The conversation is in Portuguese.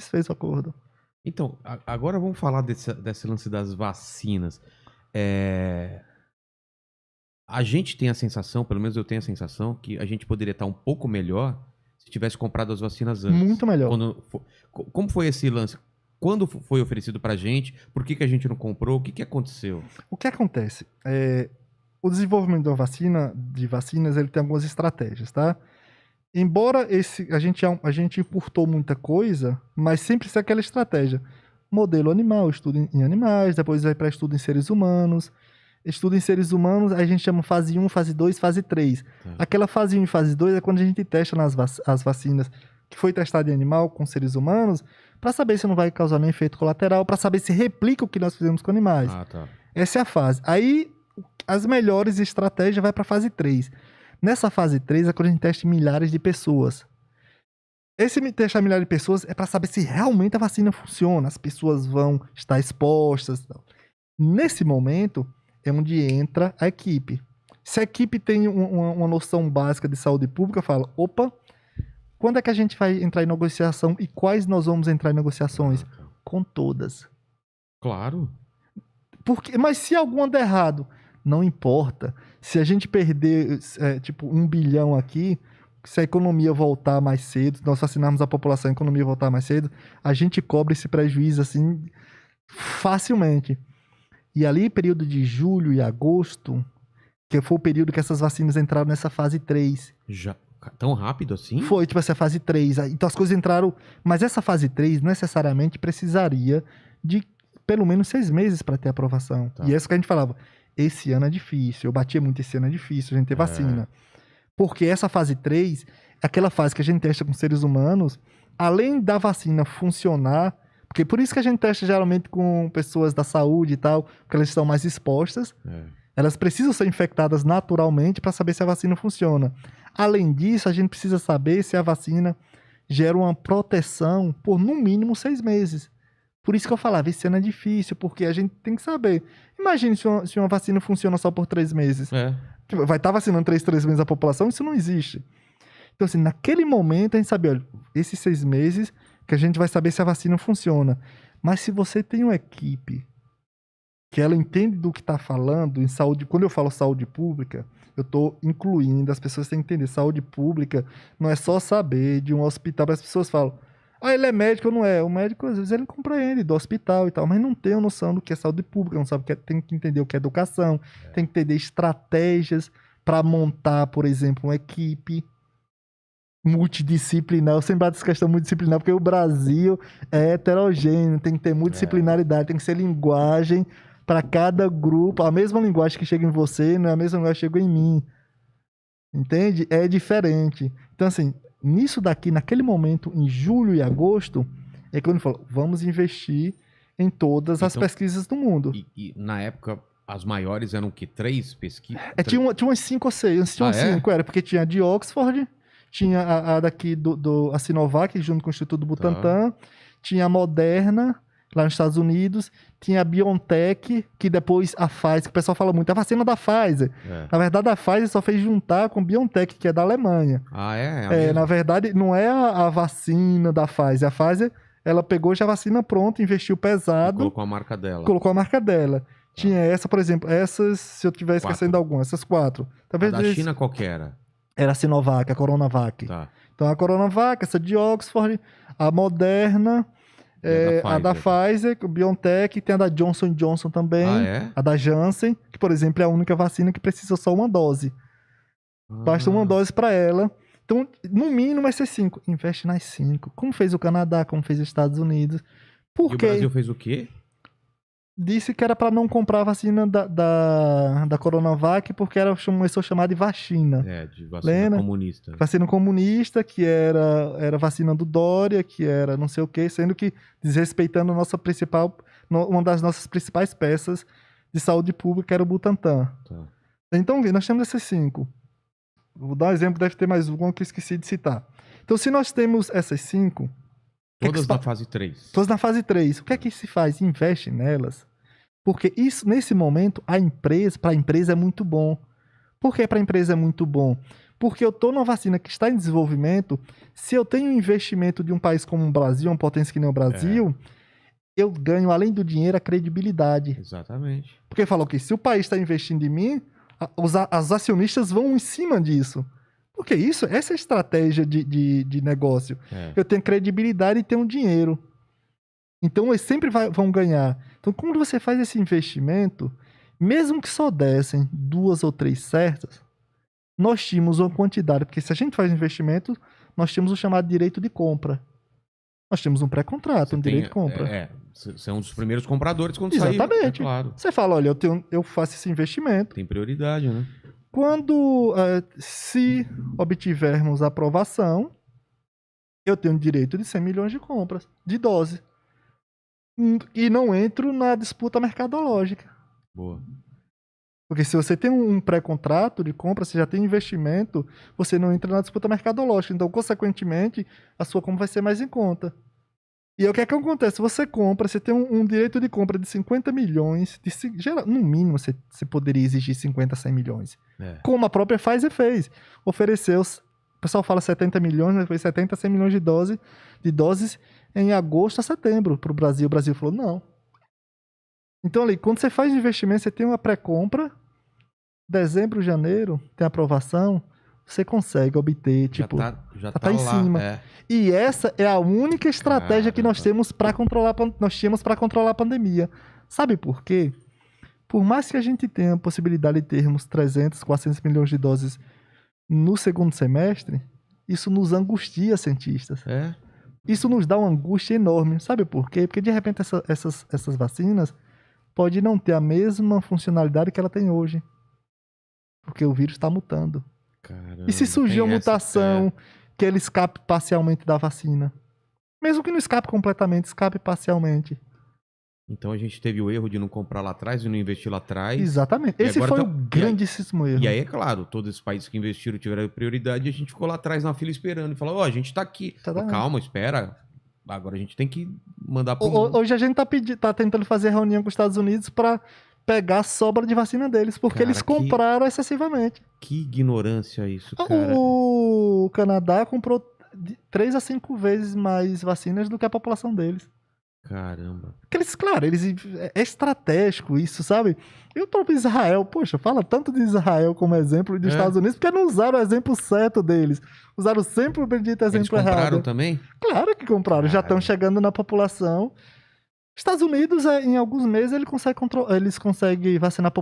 desfez o acordo. Então, agora vamos falar desse lance das vacinas. A gente tem a sensação, pelo menos eu tenho a sensação, que a gente poderia estar um pouco melhor se tivesse comprado as vacinas antes. Muito melhor. Como foi esse lance? Quando foi oferecido pra gente? Por que a gente não comprou? O que aconteceu? O que acontece? O desenvolvimento de vacinas, ele tem algumas estratégias, tá? Embora a gente importou muita coisa, mas sempre é aquela estratégia. Modelo animal, estudo em animais, depois vai para estudo em seres humanos. Estudo em seres humanos, a gente chama fase 1, fase 2, fase 3. Aquela fase 1 e fase 2 é quando a gente testa as vacinas que foi testada em animal com seres humanos, para saber se não vai causar nenhum efeito colateral, para saber se replica o que nós fizemos com animais. Essa é a fase. Aí, as melhores estratégias vai para a fase 3. Nessa fase 3 é quando a gente testa em milhares de pessoas. Esse testar milhares de pessoas é para saber se realmente a vacina funciona, as pessoas vão estar expostas. Nesse momento, é onde entra a equipe. Se a equipe tem uma noção básica de saúde pública, fala, opa, quando é que a gente vai entrar em negociação e quais nós vamos entrar em negociações? Com todas. Claro. Mas se alguma der errado, não importa. Se a gente perder, tipo, 1 bilhão aqui, se a economia voltar mais cedo, nós vacinarmos a população, a economia voltar mais cedo, a gente cobre esse prejuízo, assim, facilmente. E ali, período de julho e agosto, que foi o período que essas vacinas entraram nessa fase 3. Já tão rápido assim? Foi, tipo assim, a fase 3. Então as coisas entraram... Mas essa fase 3 necessariamente precisaria de pelo menos 6 meses para ter aprovação. E é isso que a gente falava. Esse ano é difícil. Eu batia muito, esse ano é difícil a gente ter vacina. Porque essa fase 3 é aquela fase que a gente testa com seres humanos, além da vacina funcionar, porque por isso que a gente testa geralmente com pessoas da saúde e tal, porque elas estão mais expostas. Elas precisam ser infectadas naturalmente para saber se a vacina funciona. Além disso, a gente precisa saber se a vacina gera uma proteção por, no mínimo, 6 meses. Por isso que eu falava, esse ano é difícil, porque a gente tem que saber. Imagine se uma vacina funciona só por 3 meses. Vai estar vacinando 3 meses a população? Isso não existe. Então, assim, naquele momento, a gente sabe, olha, esses 6 meses que a gente vai saber se a vacina funciona. Mas se você tem uma equipe que ela entende do que está falando em saúde, quando eu falo saúde pública, eu estou incluindo, as pessoas têm que entender, saúde pública não é só saber de um hospital, as pessoas falam, ele é médico ou não é? O médico, às vezes, ele compreende do hospital e tal, mas não tem a noção do que é saúde pública, não sabe o que é, tem que entender o que é educação, tem que entender estratégias para montar, por exemplo, uma equipe multidisciplinar. Eu sempre bato essa questão multidisciplinar, porque o Brasil é heterogêneo, tem que ter multidisciplinaridade, tem que ser linguagem para cada grupo. A mesma linguagem que chega em você não é a mesma linguagem que chega em mim. Entende? É diferente. Então, assim, nisso daqui, naquele momento, em julho e agosto, é quando falou, vamos investir em todas as pesquisas do mundo. E na época, as maiores eram o quê? 3 pesquisas? Tinha umas 5 ou 6. Tinha umas 5, era porque tinha a de Oxford, tinha a daqui a Sinovac, junto com o Instituto Butantan, tinha a Moderna, lá nos Estados Unidos, tinha a BioNTech, que depois a Pfizer, que o pessoal fala muito, a vacina da Pfizer. Na verdade, a Pfizer só fez juntar com a BioNTech, que é da Alemanha. Na verdade, não é a vacina da Pfizer. A Pfizer, ela pegou já a vacina pronta, investiu pesado. E colocou a marca dela. Tinha essa, por exemplo, essas, se eu estiver esquecendo alguma, essas 4. Talvez a da China qual que era? Era a Sinovac, a Coronavac. Então, a Coronavac, essa de Oxford, a Moderna, a da Pfizer, o BioNTech, tem a da Johnson & Johnson também, a da Janssen, que, por exemplo, é a única vacina que precisa só uma dose. Basta uma dose para ela. Então, no mínimo, vai ser 5. Investe nas 5. Como fez o Canadá, como fez os Estados Unidos. Por quê? E o Brasil fez o quê? Disse que era para não comprar a vacina da Coronavac, porque começou a chamar de vacina. De vacina comunista. Vacina comunista, que era vacina do Dória, que era não sei o quê, sendo que desrespeitando uma das nossas principais peças de saúde pública, que era o Butantan. Então, nós temos essas 5. Vou dar um exemplo, deve ter mais um que eu esqueci de citar. Então, se nós temos essas 5... Todas na fase 3. Todas na fase 3. O que é que se faz? Investe nelas. Porque isso, nesse momento, para a empresa é muito bom. Por que para a empresa é muito bom? Porque eu tô numa vacina que está em desenvolvimento, se eu tenho um investimento de um país como o Brasil, uma potência que nem o Brasil, eu ganho, além do dinheiro, a credibilidade. Exatamente. Porque falou que se o país está investindo em mim, os acionistas vão em cima disso. Porque essa é a estratégia de negócio. Eu tenho credibilidade e tenho dinheiro. Então, eles sempre vão ganhar. Então, quando você faz esse investimento, mesmo que só dessem 2 ou 3 certas, nós tínhamos uma quantidade. Porque se a gente faz investimento, nós temos o chamado direito de compra. Nós temos um pré-contrato, direito de compra. Você é um dos primeiros compradores quando sair. Exatamente. Claro. Você fala, olha, eu faço esse investimento. Tem prioridade, né? Quando, se obtivermos a aprovação, eu tenho direito de 100 milhões de compras, de dose. E não entro na disputa mercadológica. Boa. Porque se você tem um pré-contrato de compra, você já tem investimento, você não entra na disputa mercadológica. Então, consequentemente, a sua compra vai ser mais em conta. E aí, o que é que acontece? Você compra, você tem um direito de compra de 50 milhões, no mínimo você poderia exigir 50, 100 milhões. Como a própria Pfizer fez. Ofereceu, o pessoal fala 70 milhões, mas foi 70, 100 milhões de doses em agosto a setembro para o Brasil. O Brasil falou, não. Então, ali, quando você faz investimento, você tem uma pré-compra, dezembro, janeiro, tem aprovação, você consegue obter, tipo, já tá em cima. E essa é a única estratégia que nós temos para controlar, a pandemia. Sabe por quê? Por mais que a gente tenha a possibilidade de termos 300, 400 milhões de doses no segundo semestre, isso nos angustia, cientistas. Isso nos dá uma angústia enorme. Sabe por quê? Porque, de repente, essas vacinas podem não ter a mesma funcionalidade que ela tem hoje. Porque o vírus está mutando. Caramba, e se surgir uma mutação que ele escape parcialmente da vacina? Mesmo que não escape completamente, escape parcialmente. Então a gente teve o erro de não comprar lá atrás e não investir lá atrás. Exatamente. Esse foi o grandíssimo erro. E aí, é claro, todos esses países que investiram tiveram prioridade e a gente ficou lá atrás na fila esperando. E falou, a gente tá aqui. Calma, espera. Agora a gente tem que mandar pro mundo. Hoje a gente tá tentando fazer reunião com os Estados Unidos para pegar a sobra de vacina deles, porque eles compraram excessivamente. Que ignorância isso, cara. O Canadá comprou 3 a 5 vezes mais vacinas do que a população deles. Caramba. Porque é estratégico isso, sabe? E o próprio Israel, poxa, fala tanto de Israel como exemplo dos Estados Unidos, porque não usaram o exemplo certo deles. Usaram sempre o bendito exemplo errado. Eles compraram também? Claro que compraram, já estão chegando na população. Estados Unidos, em alguns meses, eles conseguem vacinar a população.